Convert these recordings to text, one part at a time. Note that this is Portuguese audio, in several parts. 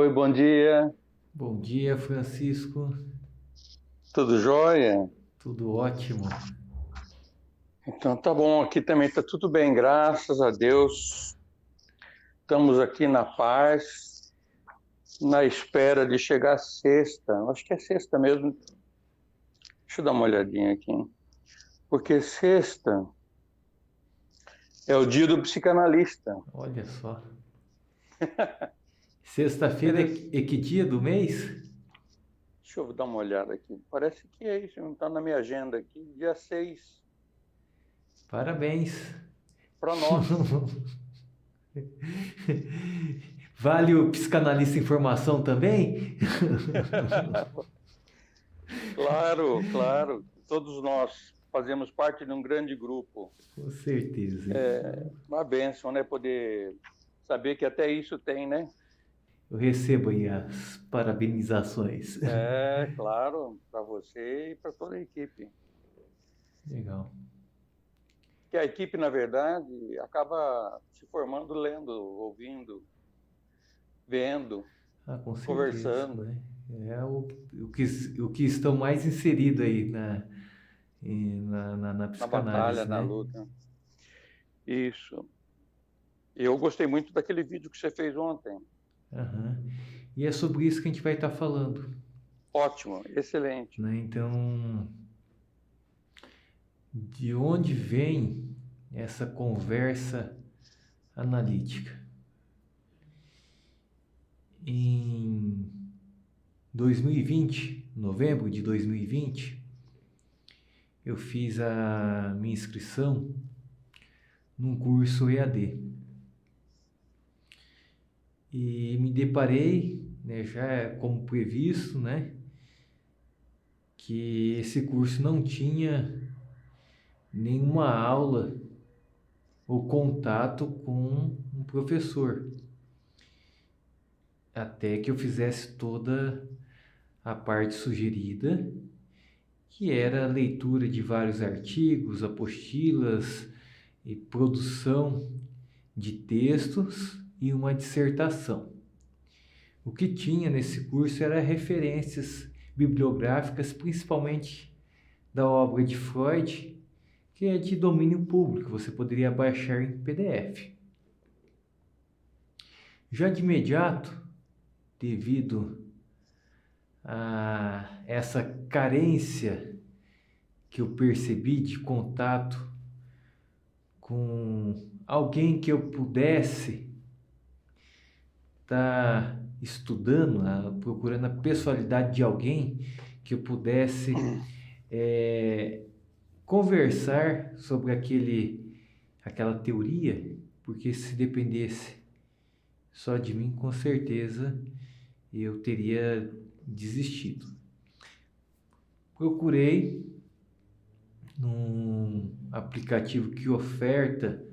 Oi, bom dia. Bom dia, Francisco. Tudo jóia? Tudo ótimo. Então tá bom, aqui também tá tudo bem, graças a Deus. Estamos aqui na paz, na espera de chegar a sexta. Acho que é sexta mesmo. Deixa eu dar uma olhadinha aqui. Porque sexta é o dia do psicanalista. Olha só. Sexta-feira Eles... é que dia do mês? Deixa eu dar uma olhada aqui. Parece que é isso, não está na minha agenda aqui. Dia 6 Parabéns. para nós. Vale o psicanalista informação também? Claro, claro. Todos nós fazemos parte de um grande grupo. Com certeza. Uma bênção, né? Poder saber que até isso tem, né? Eu recebo aí as parabenizações. É, claro, para você e para toda a equipe. Legal. Que a equipe, na verdade, acaba se formando lendo, ouvindo, vendo, Ah, com certeza, conversando, né? É o que estão mais inseridos aí na na batalha, psicanálise, na né? luta. Isso. Eu gostei muito daquele vídeo que você fez ontem. Aham. E é sobre isso que a gente vai estar falando, Ótimo, excelente. né? Então, de onde vem essa conversa analítica? Em 2020, novembro de 2020, eu fiz a minha inscrição num curso EAD e me deparei, né, já como previsto, né, que esse curso não tinha nenhuma aula ou contato com um professor, até que eu fizesse toda a parte sugerida, que era a leitura de vários artigos, apostilas e produção de textos e uma dissertação. O que tinha nesse curso era referências bibliográficas, principalmente da obra de Freud, que é de domínio público, você poderia baixar em PDF. Já de imediato, devido a essa carência que eu percebi de contato com alguém que eu pudesse estar estudando, procurando a pessoalidade de alguém que eu pudesse eh, conversar sobre aquela teoria, porque se dependesse só de mim, com certeza eu teria desistido. Procurei num aplicativo que oferta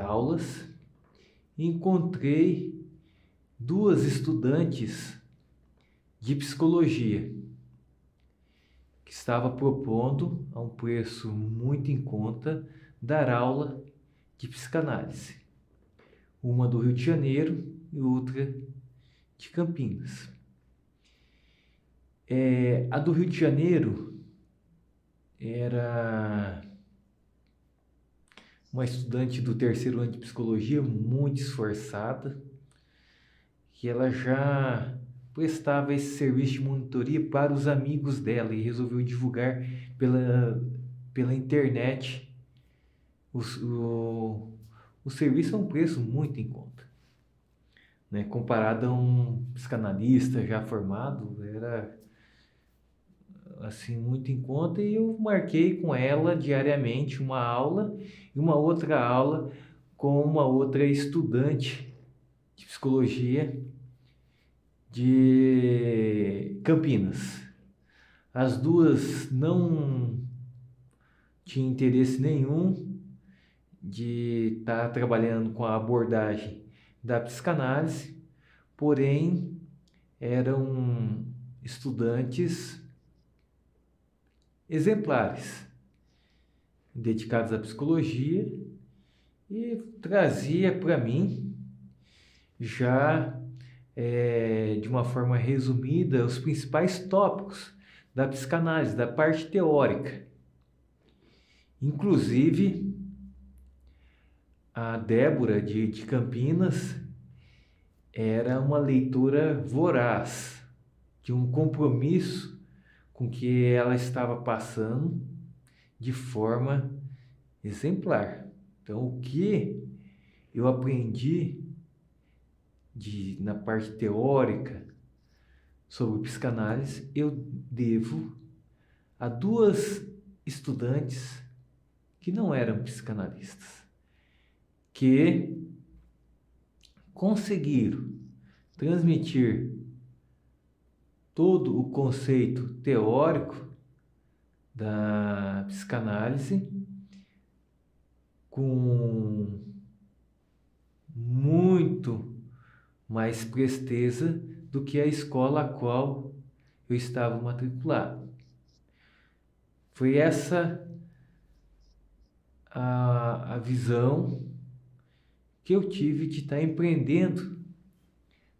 aulas e encontrei duas estudantes de psicologia que estava propondo a um preço muito em conta dar aula de psicanálise, uma do Rio de Janeiro e outra de Campinas. A do Rio de Janeiro era uma estudante do terceiro ano de psicologia muito esforçada, que ela já prestava esse serviço de monitoria para os amigos dela e resolveu divulgar pela internet o, o, o serviço a um preço muito em conta, né? Comparado a um psicanalista já formado, era assim muito em conta e eu marquei com ela diariamente uma aula e uma outra aula com uma outra estudante de psicologia de Campinas. As duas não tinham interesse nenhum de estar trabalhando com a abordagem da psicanálise, porém eram estudantes exemplares, dedicados à psicologia e trazia para mim já de uma forma resumida, os principais tópicos da psicanálise, da parte teórica. Inclusive, a Débora de Campinas era uma leitora voraz, de um compromisso com que ela estava passando de forma exemplar. Então, o que eu aprendi na parte teórica sobre psicanálise, eu devo a duas estudantes que não eram psicanalistas, que conseguiram transmitir todo o conceito teórico da psicanálise com muito mais presteza do que a escola a qual eu estava matriculado. Foi essa a visão que eu tive de estar empreendendo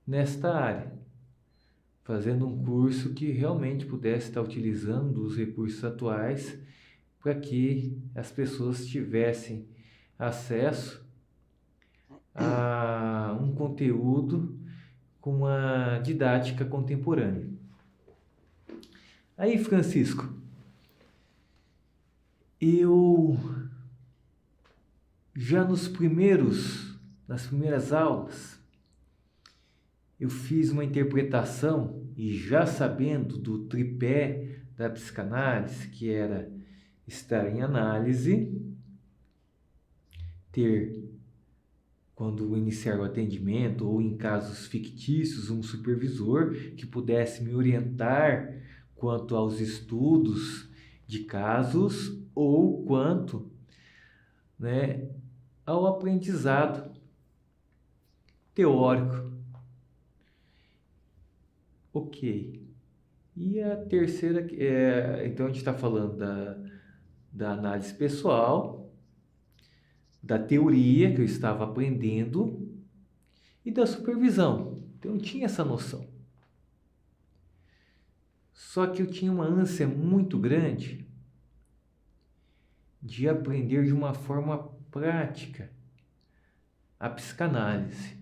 nesta área, fazendo um curso que realmente pudesse estar utilizando os recursos atuais para que as pessoas tivessem acesso a um conteúdo com uma didática contemporânea. Aí, Francisco, eu já nas primeiras aulas, eu fiz uma interpretação e já sabendo do tripé da psicanálise, que era estar em análise, ter, quando iniciar o atendimento ou em casos fictícios, um supervisor que pudesse me orientar quanto aos estudos de casos ou quanto, né, ao aprendizado teórico. Ok. E a terceira, então a gente está falando da análise pessoal, da teoria que eu estava aprendendo e da supervisão. Então eu tinha essa noção. Só que eu tinha uma ânsia muito grande de aprender de uma forma prática a psicanálise.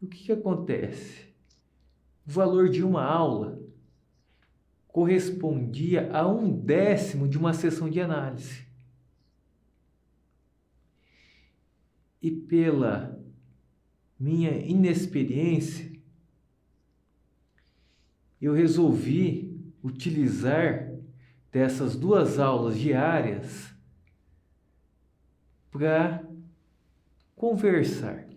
O que acontece? O valor de uma aula correspondia a 1/10 de uma sessão de análise. E pela minha inexperiência, eu resolvi utilizar dessas 2 aulas diárias para conversar.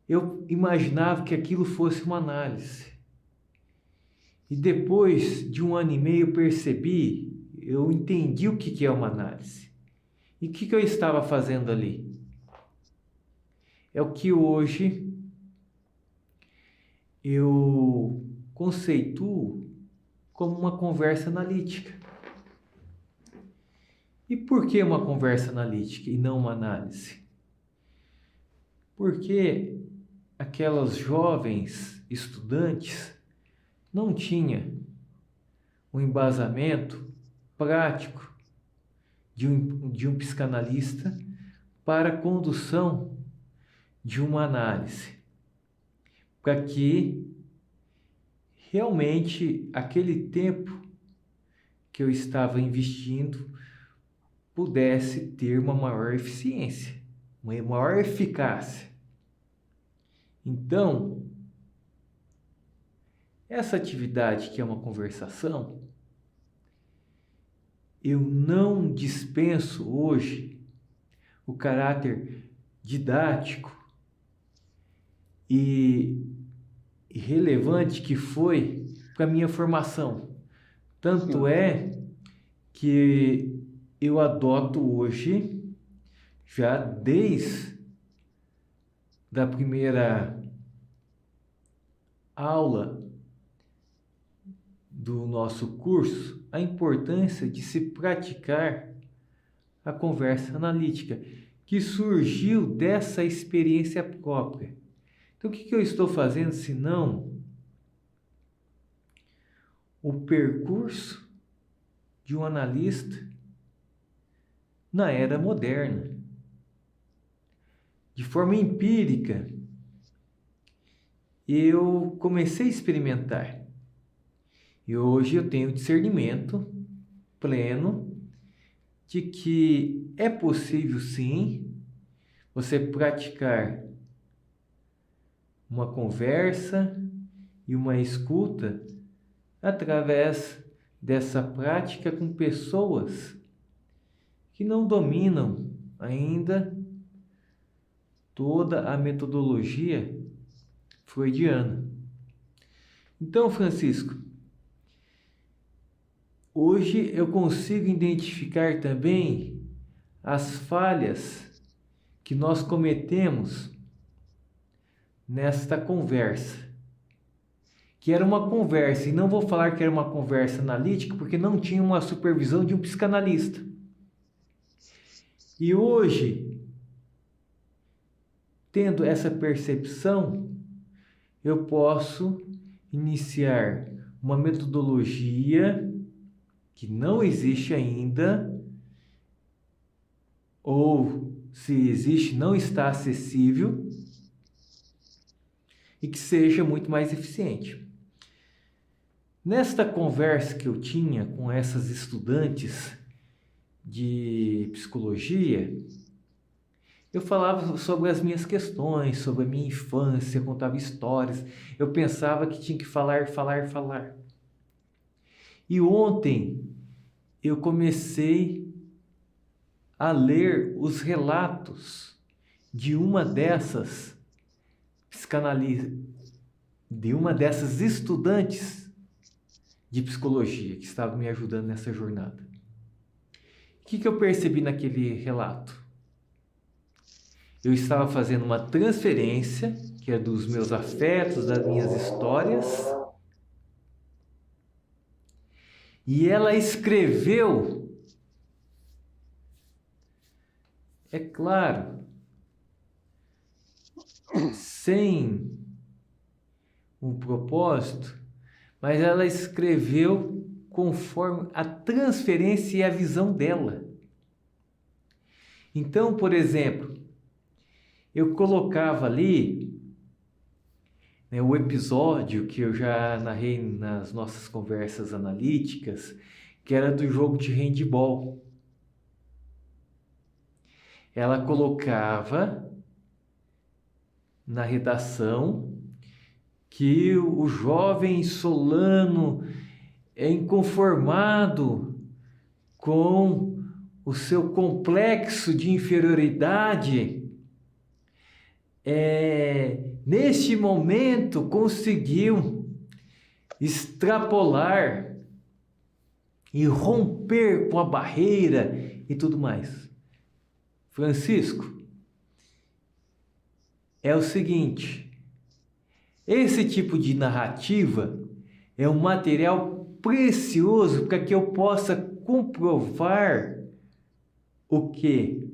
Eu imaginava que aquilo fosse uma análise. E depois de 1 ano e meio eu entendi o que é uma análise. E o que eu estava fazendo ali? É o que hoje eu conceituo como uma conversa analítica. E por que uma conversa analítica e não uma análise? Porque aquelas jovens estudantes não tinham um embasamento prático de um psicanalista para a condução de uma análise, para que realmente aquele tempo que eu estava investindo pudesse ter uma maior eficiência, uma maior eficácia. Então, essa atividade que é uma conversação, eu não dispenso hoje o caráter didático e relevante que foi para a minha formação. Tanto é que eu adoto hoje, já desde da primeira aula do nosso curso, a importância de se praticar a conversa analítica, que surgiu dessa experiência própria. Então, o que eu estou fazendo senão o percurso de um analista na era moderna? De forma empírica, eu comecei a experimentar. E hoje eu tenho discernimento pleno de que é possível sim você praticar uma conversa e uma escuta através dessa prática com pessoas que não dominam ainda toda a metodologia freudiana. Então, Francisco, hoje eu consigo identificar também as falhas que nós cometemos nesta conversa, que era uma conversa, e não vou falar que era uma conversa analítica, porque não tinha uma supervisão de um psicanalista. E hoje, tendo essa percepção, eu posso iniciar uma metodologia que não existe ainda, ou se existe, não está acessível, e que seja muito mais eficiente. Nesta conversa que eu tinha com essas estudantes de psicologia, eu falava sobre as minhas questões, sobre a minha infância, contava histórias. Eu pensava que tinha que falar. E ontem eu comecei a ler os relatos de uma dessas estudantes de psicologia que estava me ajudando nessa jornada. O que eu percebi naquele relato? Eu estava fazendo uma transferência, que é dos meus afetos, das minhas histórias, e ela escreveu, é claro, sem um propósito, mas ela escreveu conforme a transferência e a visão dela. Então, por exemplo, eu colocava ali, né, o episódio que eu já narrei nas nossas conversas analíticas, que era do jogo de handball. Ela colocava na redação que o jovem Solano é inconformado com o seu complexo de inferioridade, neste momento conseguiu extrapolar e romper com a barreira e tudo mais. Francisco, é o seguinte, esse tipo de narrativa é um material precioso para que eu possa comprovar o quê?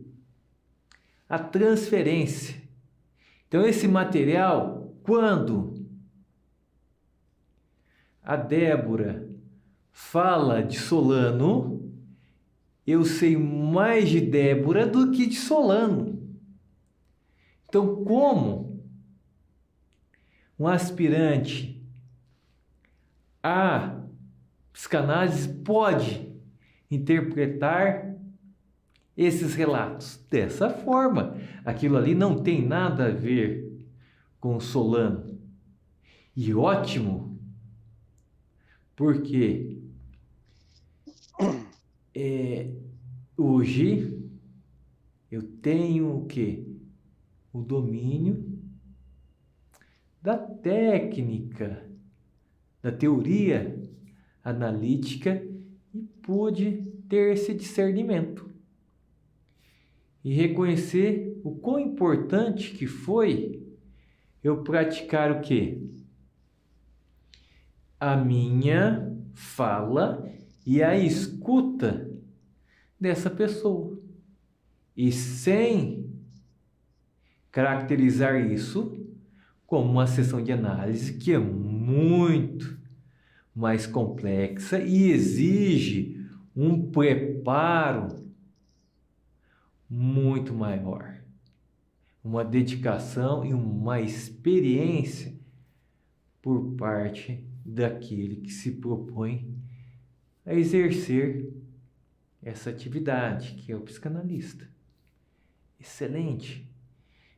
A transferência. Então, esse material, quando a Débora fala de Solano, eu sei mais de Débora do que de Solano. Então, como um aspirante à psicanálise pode interpretar esses relatos dessa forma? Aquilo ali não tem nada a ver com Solano. E ótimo, porque hoje eu tenho o quê? O domínio da técnica, da teoria analítica e pude ter esse discernimento e reconhecer o quão importante que foi eu praticar o quê? A minha fala e a escuta dessa pessoa. E sem caracterizar isso como uma sessão de análise que é muito mais complexa e exige um preparo muito maior, uma dedicação e uma experiência por parte daquele que se propõe a exercer essa atividade, que é o psicanalista. Excelente!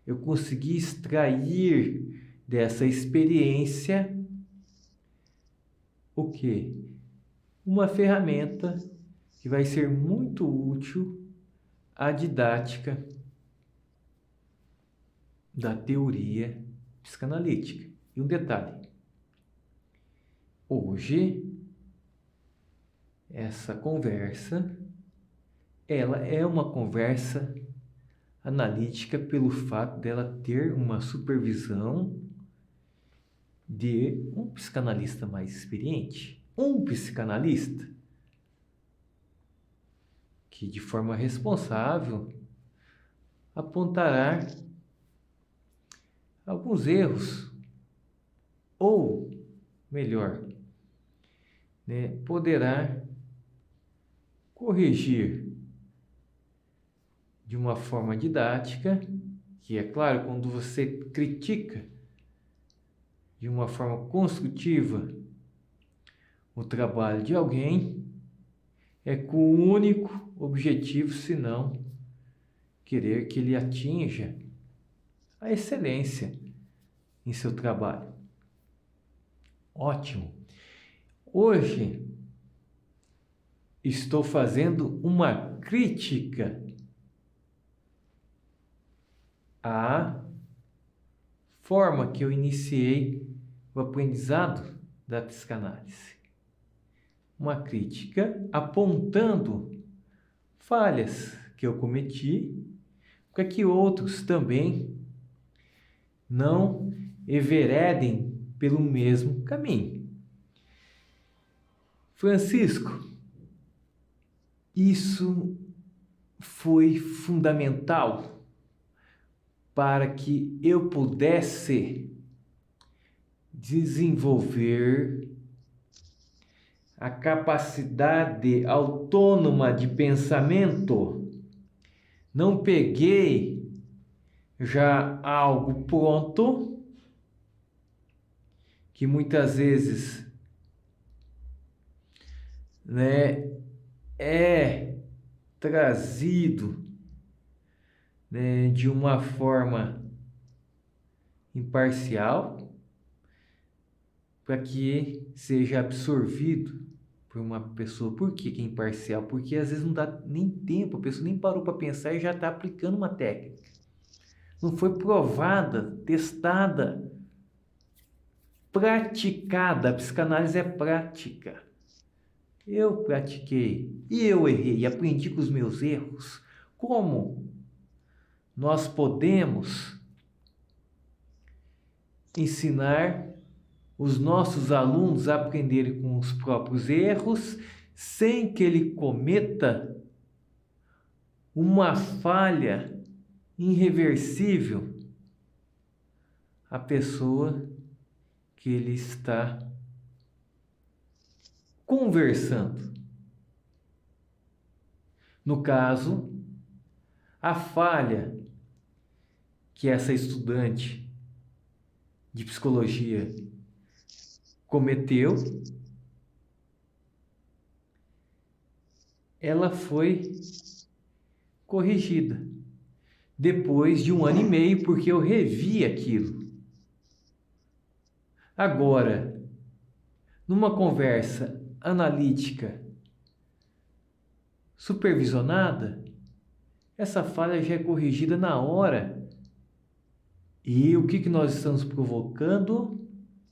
Eu consegui extrair dessa experiência o quê? Uma ferramenta que vai ser muito útil à didática da teoria psicanalítica. E um detalhe: hoje essa conversa ela é uma conversa analítica pelo fato dela ter uma supervisão de um psicanalista mais experiente, um psicanalista que de forma responsável apontará alguns erros, ou melhor, né, poderá corrigir de uma forma didática, que é claro, quando você critica de uma forma construtiva o trabalho de alguém, é com o único objetivo, senão querer que ele atinja a excelência em seu trabalho. Ótimo! Hoje estou fazendo uma crítica à forma que eu iniciei o aprendizado da psicanálise. Uma crítica apontando falhas que eu cometi para que outros também não enveredem pelo mesmo caminho. Francisco, isso foi fundamental para que eu pudesse desenvolver a capacidade autônoma de pensamento. Não peguei já algo pronto, que muitas vezes, né, é trazido, né, de uma forma imparcial, para que seja absorvido por uma pessoa. Por que é imparcial? Porque às vezes não dá nem tempo, a pessoa nem parou para pensar e já está aplicando uma técnica. Não foi provada, testada, praticada. A psicanálise é prática. Eu pratiquei e eu errei, aprendi com os meus erros. Como nós podemos ensinar os nossos alunos a aprenderem com os próprios erros, sem que ele cometa uma falha irreversível à pessoa que ele está conversando? No caso, a falha que essa estudante de psicologia cometeu, ela foi corrigida depois de 1 ano e meio, porque eu revi aquilo. Agora, numa conversa analítica supervisionada, essa falha já é corrigida na hora. E o que nós estamos provocando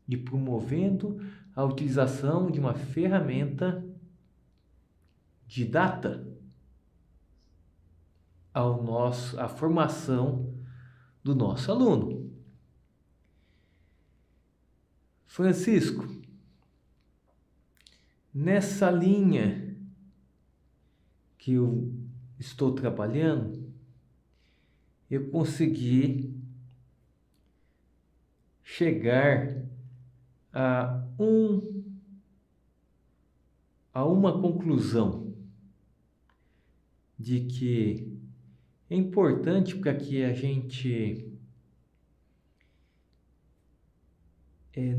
e promovendo? A utilização de uma ferramenta didata à formação do nosso aluno. Francisco, nessa linha que eu estou trabalhando, eu consegui chegar a, a uma conclusão de que é importante para que a gente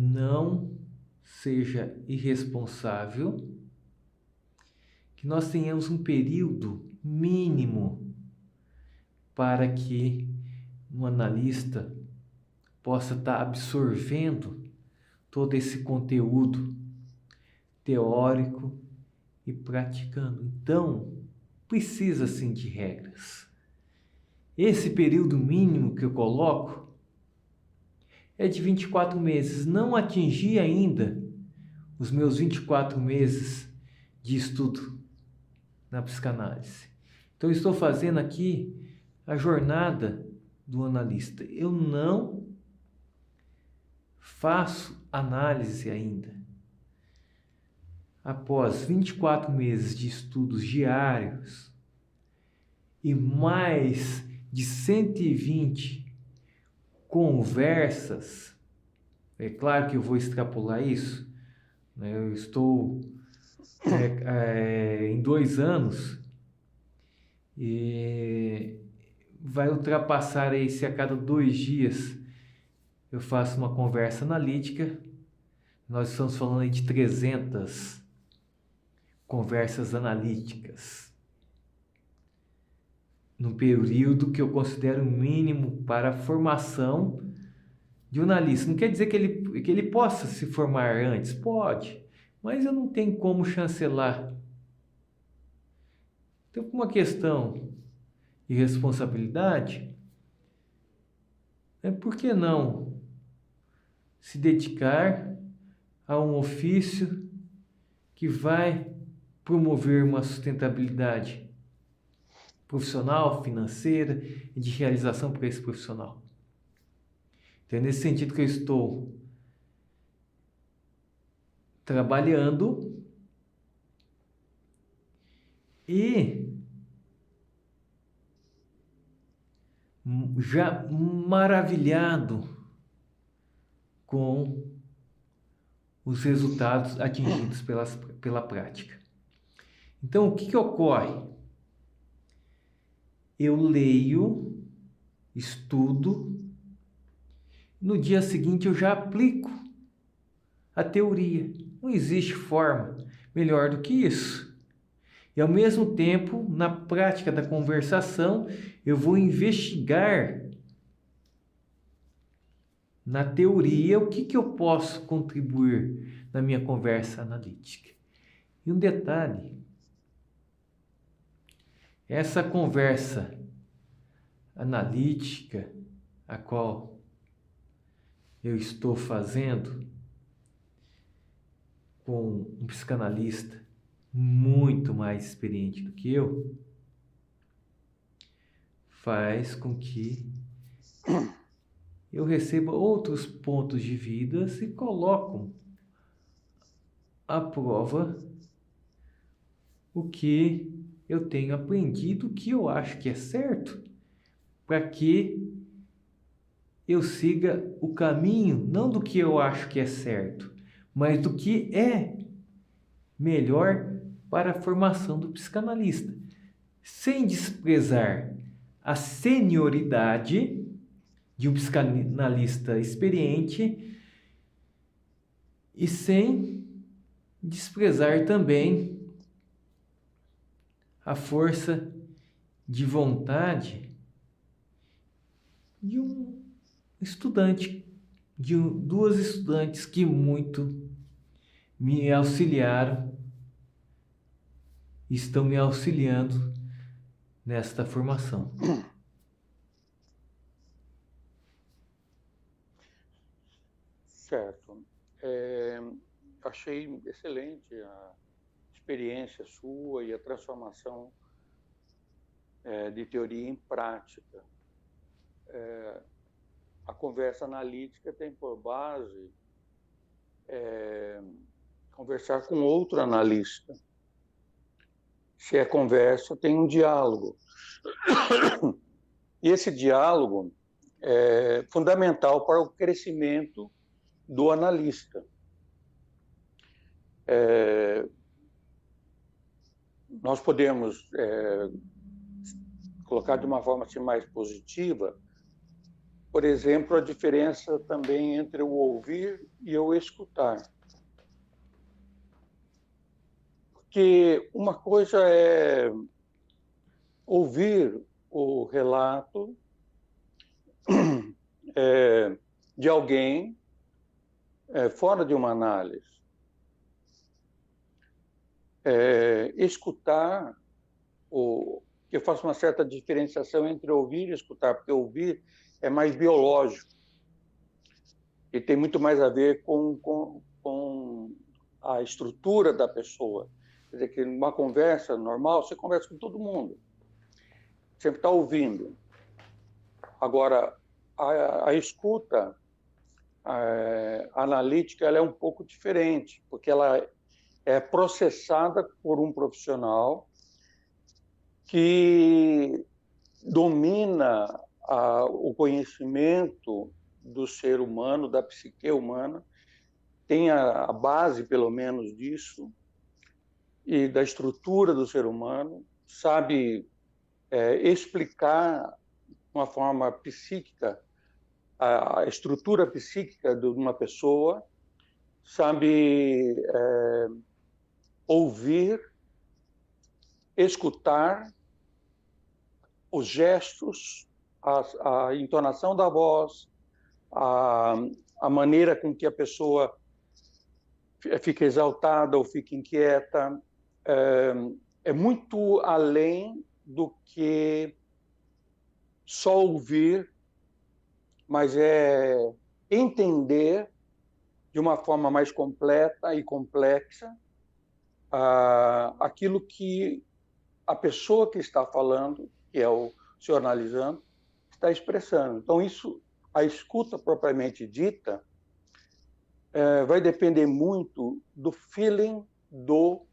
não seja irresponsável, que nós tenhamos um período mínimo para que um analista possa estar absorvendo todo esse conteúdo teórico e praticando. Então, precisa sim de regras. Esse período mínimo que eu coloco é de 24 meses. Não atingi ainda os meus 24 meses de estudo na psicanálise. Então, eu estou fazendo aqui a jornada do analista. Eu não faço análise ainda. Após 24 meses de estudos diários e mais de 120 conversas, é claro que eu vou extrapolar isso, né? Eu estou em 2 anos e vai ultrapassar aí se a cada 2 dias eu faço uma conversa analítica. Nós estamos falando aí de 300 conversas analíticas num período que eu considero mínimo para a formação de um analista. Não quer dizer que ele possa se formar antes, pode, mas eu não tenho como chancelar. Então, por uma questão de responsabilidade, por que não se dedicar a um ofício que vai promover uma sustentabilidade profissional, financeira e de realização para esse profissional? Então, é nesse sentido que eu estou trabalhando e já maravilhado com os resultados atingidos pela prática. Então, o que ocorre? Eu leio, estudo, no dia seguinte eu já aplico a teoria. Não existe forma melhor do que isso. E ao mesmo tempo, na prática da conversação, eu vou investigar na teoria o que eu posso contribuir na minha conversa analítica. E um detalhe, essa conversa analítica, a qual eu estou fazendo com um psicanalista muito mais experiente do que eu, faz com que eu receba outros pontos de vida e colocam à prova o que eu tenho aprendido, o que eu acho que é certo, para que eu siga o caminho, não do que eu acho que é certo, mas do que é melhor para a formação do psicanalista, sem desprezar a senioridade de um psicanalista experiente e sem desprezar também a força de vontade de um estudante, de duas estudantes que muito me auxiliaram e estão me auxiliando nesta formação. Certo. Achei excelente a experiência sua e a transformação de teoria em prática. A conversa analítica tem por base conversar com outro analista. Se é conversa, tem um diálogo. E esse diálogo fundamental para o crescimento do analista. Nós podemos colocar de uma forma assim, mais positiva, por exemplo, a diferença também entre o ouvir e o escutar. Porque uma coisa é ouvir o relato de alguém fora de uma análise. Escutar, eu faço uma certa diferenciação entre ouvir e escutar, porque ouvir é mais biológico e tem muito mais a ver com a estrutura da pessoa. Quer dizer, que numa conversa normal, você conversa com todo mundo, sempre está ouvindo. Agora, a escuta analítica ela é um pouco diferente, porque ela é processada por um profissional que domina o conhecimento do ser humano, da psique humana, tem a base, pelo menos, disso, e da estrutura do ser humano, sabe explicar de uma forma psíquica a estrutura psíquica de uma pessoa, sabe ouvir, escutar os gestos, a entonação da voz, a maneira com que a pessoa fica exaltada ou fica inquieta, é muito além do que só ouvir, mas é entender de uma forma mais completa e complexa aquilo que a pessoa que está falando, que é o senhor analisando, está expressando. Então, isso, a escuta propriamente dita, vai depender muito do feeling do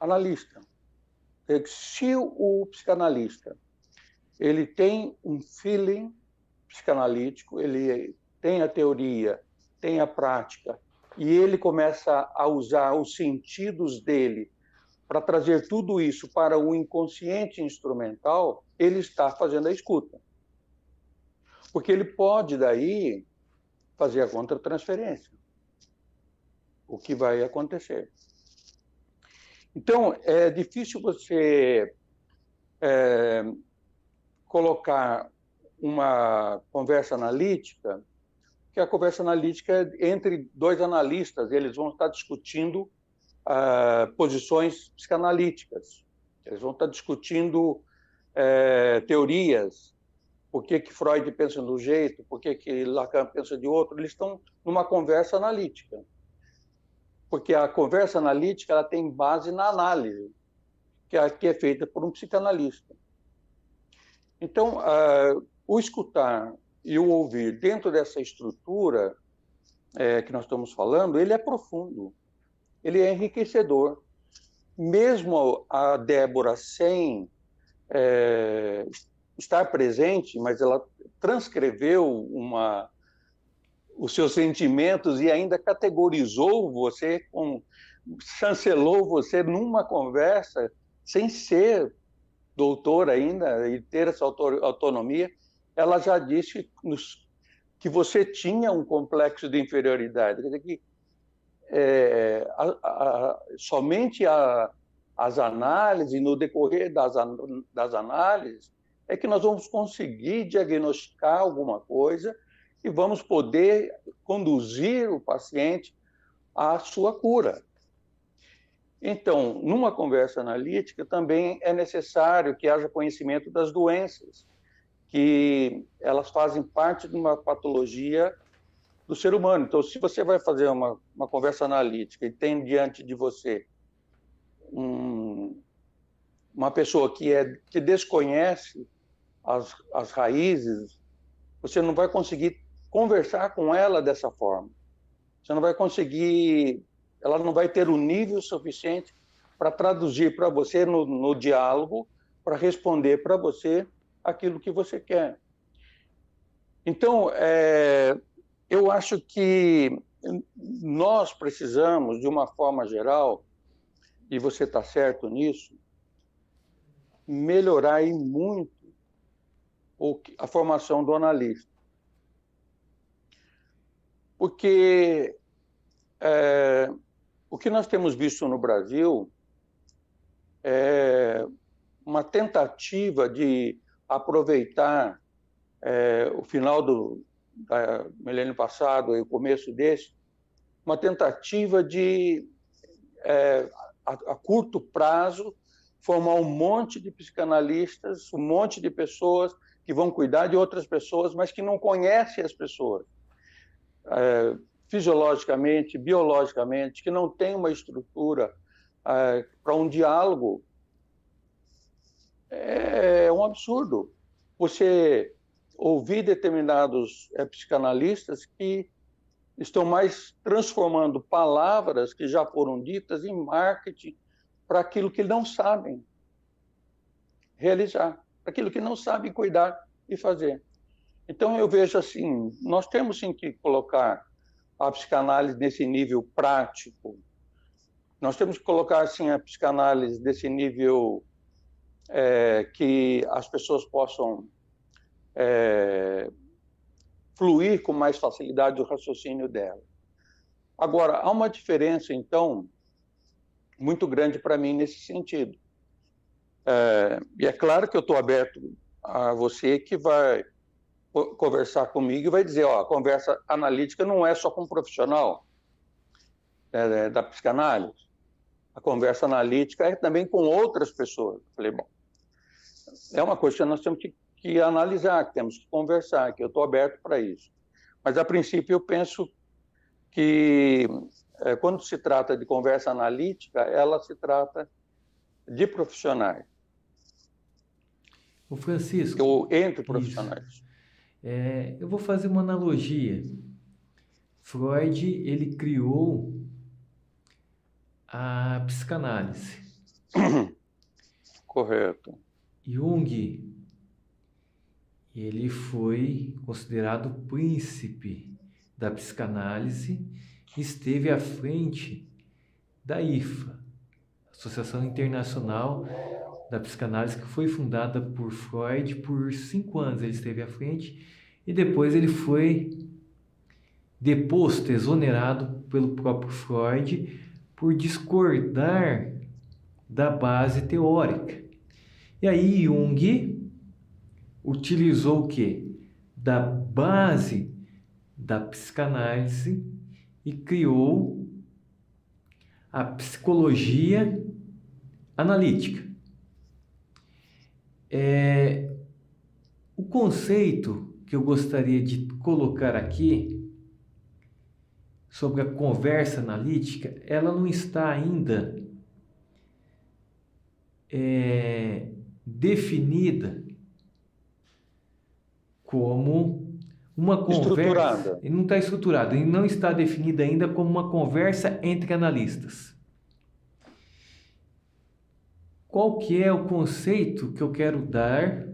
analista. Se o psicanalista ele tem um feeling psicanalítico, ele tem a teoria, tem a prática, e ele começa a usar os sentidos dele para trazer tudo isso para o inconsciente instrumental, ele está fazendo a escuta. Porque ele pode, daí, fazer a contratransferência. O que vai acontecer. Então, é difícil você colocar uma conversa analítica, que a conversa analítica é entre dois analistas, eles vão estar discutindo posições psicanalíticas, eles vão estar discutindo teorias, por que Freud pensa de um jeito, por que Lacan pensa de outro, eles estão numa conversa analítica. Porque a conversa analítica ela tem base na análise, que é feita por um psicanalista. Então, o escutar e o ouvir dentro dessa estrutura que nós estamos falando, ele é profundo, ele é enriquecedor. Mesmo a Débora sem estar presente, mas ela transcreveu os seus sentimentos e ainda categorizou você, chancelou você numa conversa, sem ser doutora ainda e ter essa autonomia, ela já disse que você tinha um complexo de inferioridade. Quer dizer que somente as análises, no decorrer das análises, é que nós vamos conseguir diagnosticar alguma coisa e vamos poder conduzir o paciente à sua cura. Então, numa conversa analítica, também é necessário que haja conhecimento das doenças, que elas fazem parte de uma patologia do ser humano. Então, se você vai fazer uma conversa analítica e tem diante de você uma pessoa que desconhece as raízes, você não vai conseguir conversar com ela dessa forma. Você não vai conseguir, ela não vai ter o nível suficiente para traduzir para você no diálogo, para responder para você aquilo que você quer. Então, eu acho que nós precisamos, de uma forma geral, e você está certo nisso, melhorar e muito a formação do analista. Porque o que nós temos visto no Brasil é uma tentativa de aproveitar o final do milênio passado e o começo desse, uma tentativa de, a curto prazo, formar um monte de psicanalistas, um monte de pessoas que vão cuidar de outras pessoas, mas que não conhecem as pessoas. Fisiologicamente, biologicamente, que não tem uma estrutura para um diálogo. É um absurdo você ouvir determinados psicanalistas que estão mais transformando palavras que já foram ditas em marketing para aquilo que não sabem realizar, para aquilo que não sabem cuidar e fazer. Então, eu vejo assim, nós temos sim que colocar a psicanálise nesse nível prático, nós temos que colocar assim, a psicanálise desse nível que as pessoas possam fluir com mais facilidade o raciocínio dela. Agora, há uma diferença, então, muito grande para mim nesse sentido. E é claro que eu estou aberto a você que vai conversar comigo e vai dizer, ó, a conversa analítica não é só com um profissional da psicanálise, a conversa analítica é também com outras pessoas. Eu falei, bom, é uma coisa que nós temos que analisar, que temos que conversar, que eu estou aberto para isso. Mas, a princípio, eu penso que quando se trata de conversa analítica, ela se trata de profissionais. O Francisco, ou entre isso. profissionais. Eu vou fazer uma analogia. Freud, ele criou a psicanálise. Correto. Jung, ele foi considerado o príncipe da psicanálise e esteve à frente da IFA, Associação Internacional da Psicanálise, que foi fundada por Freud. Por 5 anos ele esteve à frente e depois ele foi deposto, exonerado pelo próprio Freud por discordar da base teórica. E aí Jung utilizou o quê? Da base da psicanálise e criou a psicologia analítica. O conceito que eu gostaria de colocar aqui sobre a conversa analítica, ela não está ainda definida como uma conversa. Estruturada. Não está estruturada, e não está definida ainda como uma conversa entre analistas. Qual que é o conceito que eu quero dar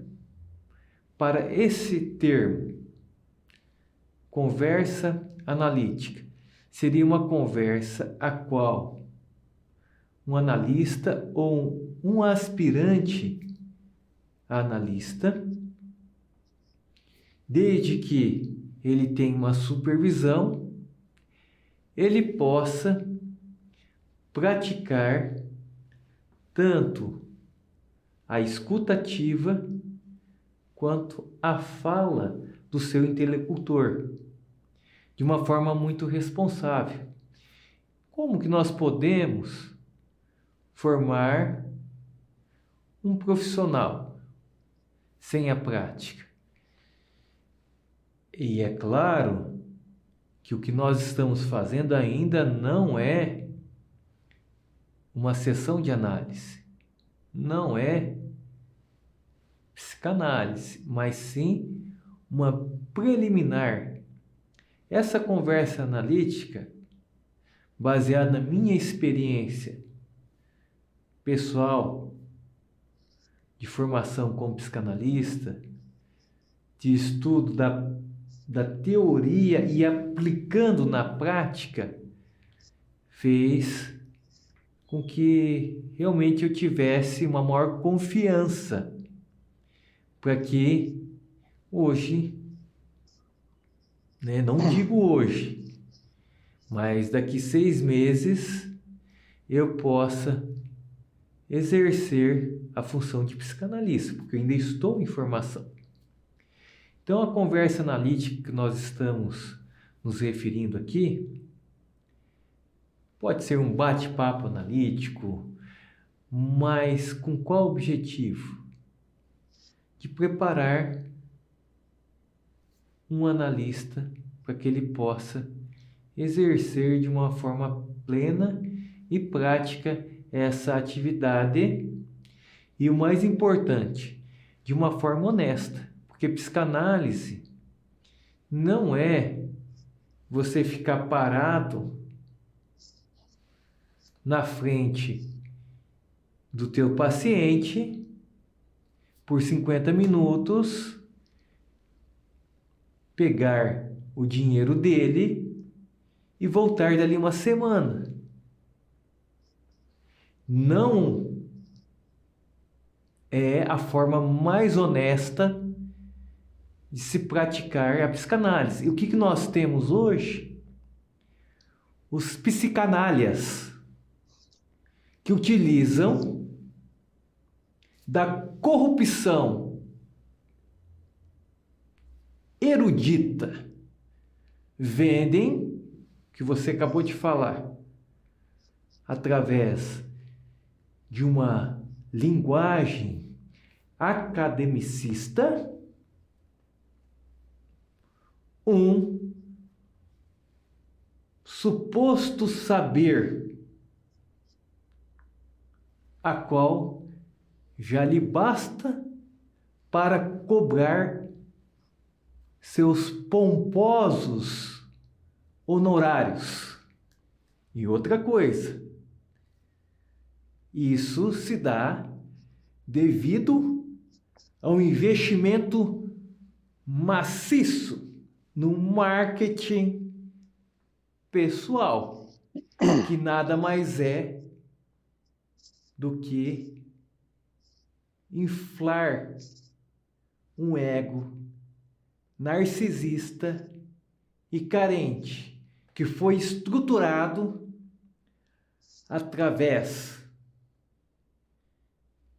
para esse termo? Conversa analítica. Seria uma conversa a qual um analista ou um aspirante a analista, desde que ele tenha uma supervisão, ele possa praticar tanto a escuta ativa quanto a fala do seu interlocutor, de uma forma muito responsável. Como que nós podemos formar um profissional sem a prática? E é claro que o que nós estamos fazendo ainda não é uma sessão de análise, não é psicanálise, mas sim uma preliminar. Essa conversa analítica, baseada na minha experiência pessoal de formação como psicanalista, de estudo da da teoria e aplicando na prática, fez com que realmente eu tivesse uma maior confiança para que hoje, né, não digo hoje, mas daqui 6 meses eu possa exercer a função de psicanalista, porque eu ainda estou em formação. Então, a conversa analítica que nós estamos nos referindo aqui pode ser um bate-papo analítico, mas com qual objetivo? De preparar um analista para que ele possa exercer de uma forma plena e prática essa atividade e, o mais importante, de uma forma honesta, porque psicanálise não é você ficar parado na frente do teu paciente por 50 minutos, pegar o dinheiro dele e voltar dali uma semana. Não é a forma mais honesta de se praticar a psicanálise. E o que nós temos hoje? Os psicanalhas, que utilizam da corrupção erudita, vendem, que você acabou de falar, através de uma linguagem academicista, um suposto saber, a qual já lhe basta para cobrar seus pomposos honorários. E outra coisa, isso se dá devido a um investimento maciço no marketing pessoal, que nada mais é do que inflar um ego narcisista e carente, que foi estruturado através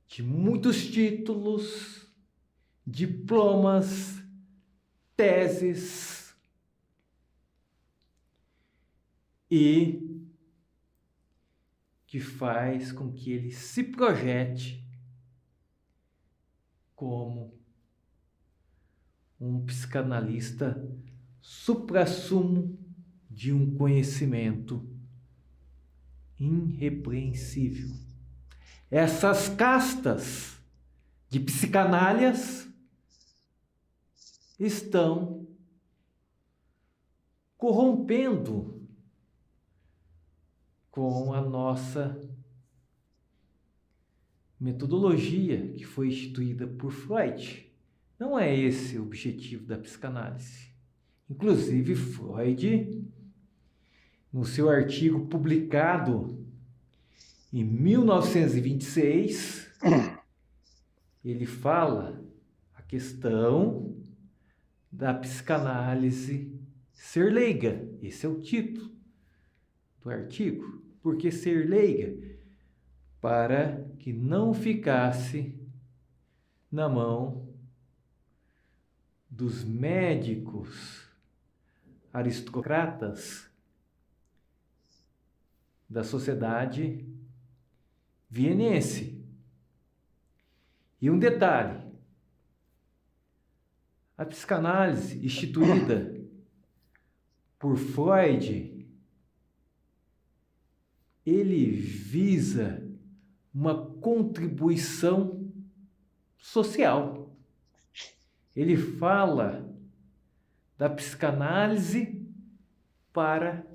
de muitos títulos, diplomas, teses e que faz com que ele se projete como um psicanalista suprassumo de um conhecimento irrepreensível. Essas castas de psicanálias estão corrompendo com a nossa metodologia que foi instituída por Freud. Não é esse o objetivo da psicanálise. Inclusive, Freud, no seu artigo publicado em 1926, ele fala a questão da psicanálise ser leiga. Esse é o título do artigo. Por que ser leiga? Para que não ficasse na mão dos médicos aristocratas da sociedade vienense. E um detalhe: a psicanálise instituída por Freud, ele visa uma contribuição social. Ele fala da psicanálise para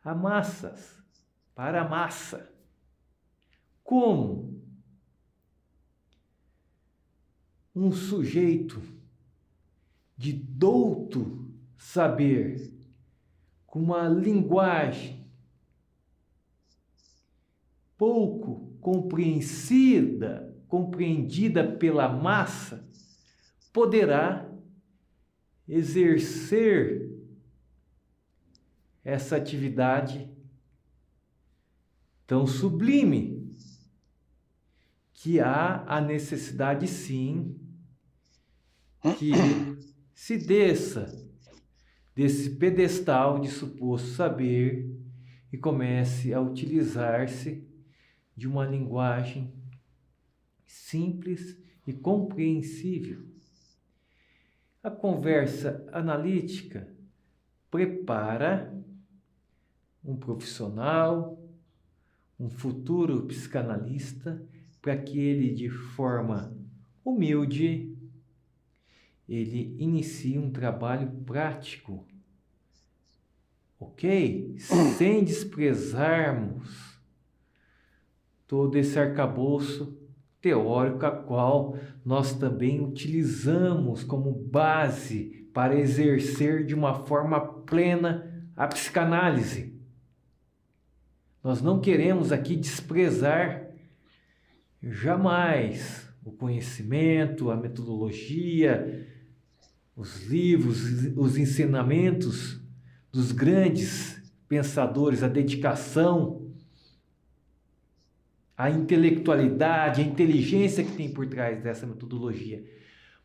a massa. Como um sujeito de douto saber, com uma linguagem pouco compreendida pela massa, poderá exercer essa atividade tão sublime, que há a necessidade, sim, que ele se desça desse pedestal de suposto saber e comece a utilizar-se de uma linguagem simples e compreensível. A conversa analítica prepara um profissional, um futuro psicanalista, para que ele, de forma humilde, ele inicie um trabalho prático, ok? Sem desprezarmos todo esse arcabouço teórico a qual nós também utilizamos como base para exercer de uma forma plena a psicanálise. Nós não queremos aqui desprezar jamais o conhecimento, a metodologia, os livros, os ensinamentos dos grandes pensadores, a dedicação, a intelectualidade, a inteligência que tem por trás dessa metodologia.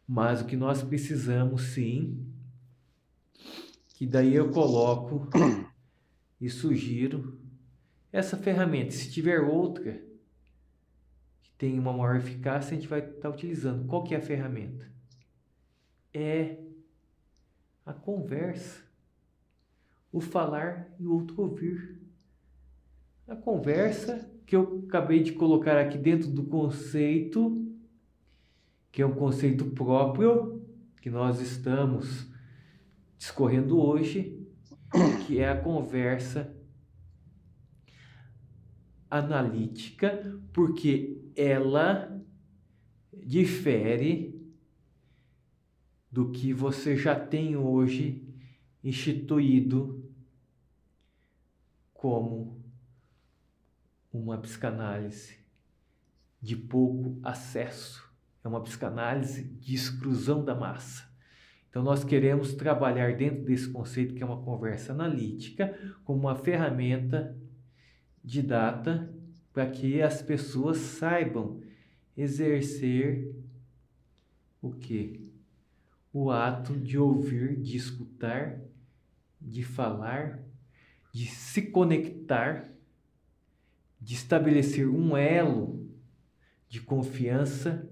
Mas o que nós precisamos, sim, que daí eu coloco e sugiro essa ferramenta. Se tiver outra que tenha uma maior eficácia, a gente vai estar utilizando. Qual que é a ferramenta? É a conversa, o falar e o outro ouvir. A conversa que eu acabei de colocar aqui dentro do conceito, que é um conceito próprio, que nós estamos discorrendo hoje, que é a conversa analítica, porque ela difere do que você já tem hoje instituído como uma psicanálise de pouco acesso. É uma psicanálise de exclusão da massa. Então, nós queremos trabalhar dentro desse conceito, que é uma conversa analítica, como uma ferramenta didata para que as pessoas saibam exercer o quê? O ato de ouvir, de escutar, de falar, de se conectar, de estabelecer um elo de confiança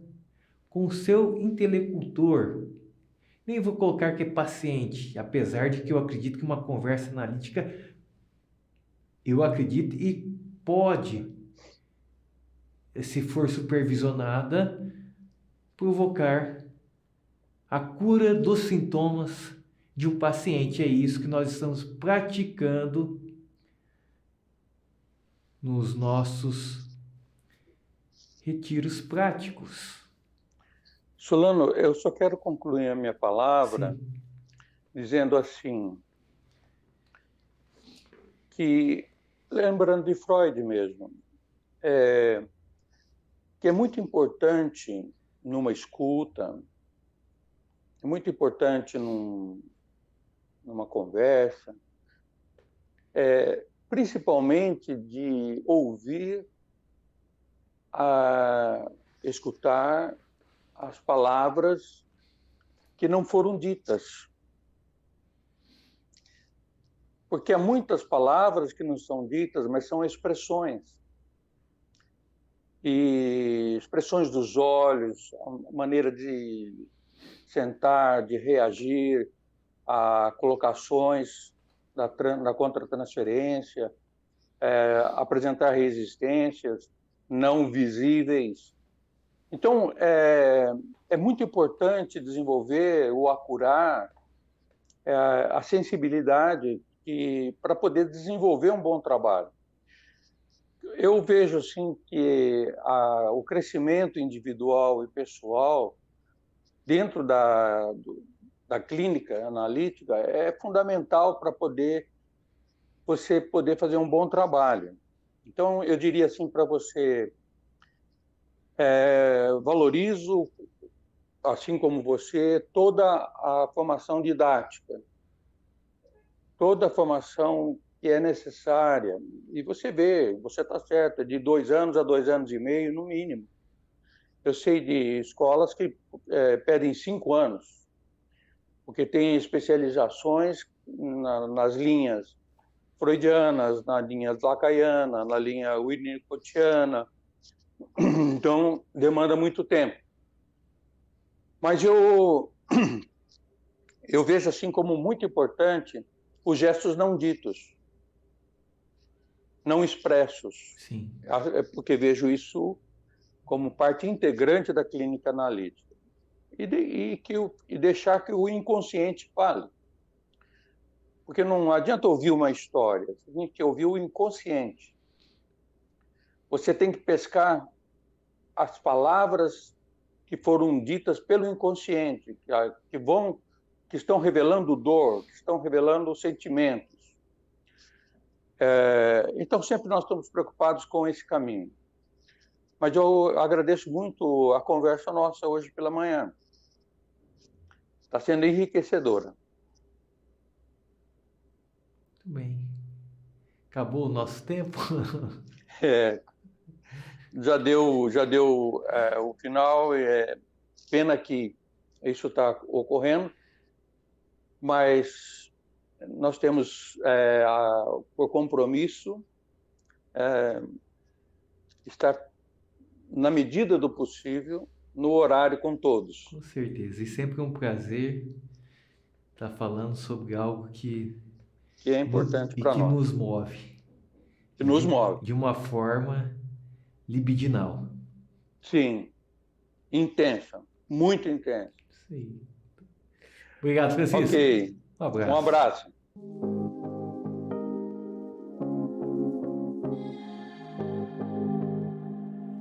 com o seu interlocutor. Nem vou colocar que é paciente, apesar de que eu acredito que uma conversa analítica, eu acredito e pode, se for supervisionada, provocar a cura dos sintomas de um paciente. É isso que nós estamos praticando nos nossos retiros práticos. Solano, eu só quero concluir a minha palavra Sim. dizendo assim, que, lembrando de Freud mesmo, que é muito importante numa escuta, é muito importante numa conversa, principalmente de ouvir, escutar as palavras que não foram ditas. Porque há muitas palavras que não são ditas, mas são expressões. E expressões dos olhos, a maneira de sentar, de reagir a colocações da contratransferência, apresentar resistências não visíveis. Então, é muito importante desenvolver ou acurar a sensibilidade para poder desenvolver um bom trabalho. Eu vejo assim que o crescimento individual e pessoal dentro da clínica analítica é fundamental para você poder fazer um bom trabalho. Então, eu diria assim para você, valorizo, assim como você, toda a formação didática, toda a formação que é necessária. E você vê, você está certo, de 2 anos a 2 anos e meio, no mínimo. Eu sei de escolas que pedem 5 anos, porque tem especializações nas linhas freudianas, na linha lacaniana, na linha winnicottiana. Então, demanda muito tempo. Mas eu vejo assim como muito importante os gestos não ditos, não expressos, Sim. porque vejo isso como parte integrante da clínica analítica. E deixar que o inconsciente fale. Porque não adianta ouvir uma história, você tem que ouvir o inconsciente. Você tem que pescar as palavras que foram ditas pelo inconsciente, que estão revelando dor, que estão revelando sentimentos. Então, sempre nós estamos preocupados com esse caminho. Mas eu agradeço muito a conversa nossa hoje pela manhã. Está sendo enriquecedora. Muito bem. Acabou o nosso tempo? É, já deu o final. Pena que isso está ocorrendo, mas nós temos, por compromisso, estar, na medida do possível, no horário com todos. Com certeza. E sempre um prazer estar falando sobre algo Que é importante para que nós, nos move. que nos move. De uma forma libidinal. Sim, intensa, muito intensa. Isso aí. Obrigado, Francisco. Ok, Um um abraço. abraço.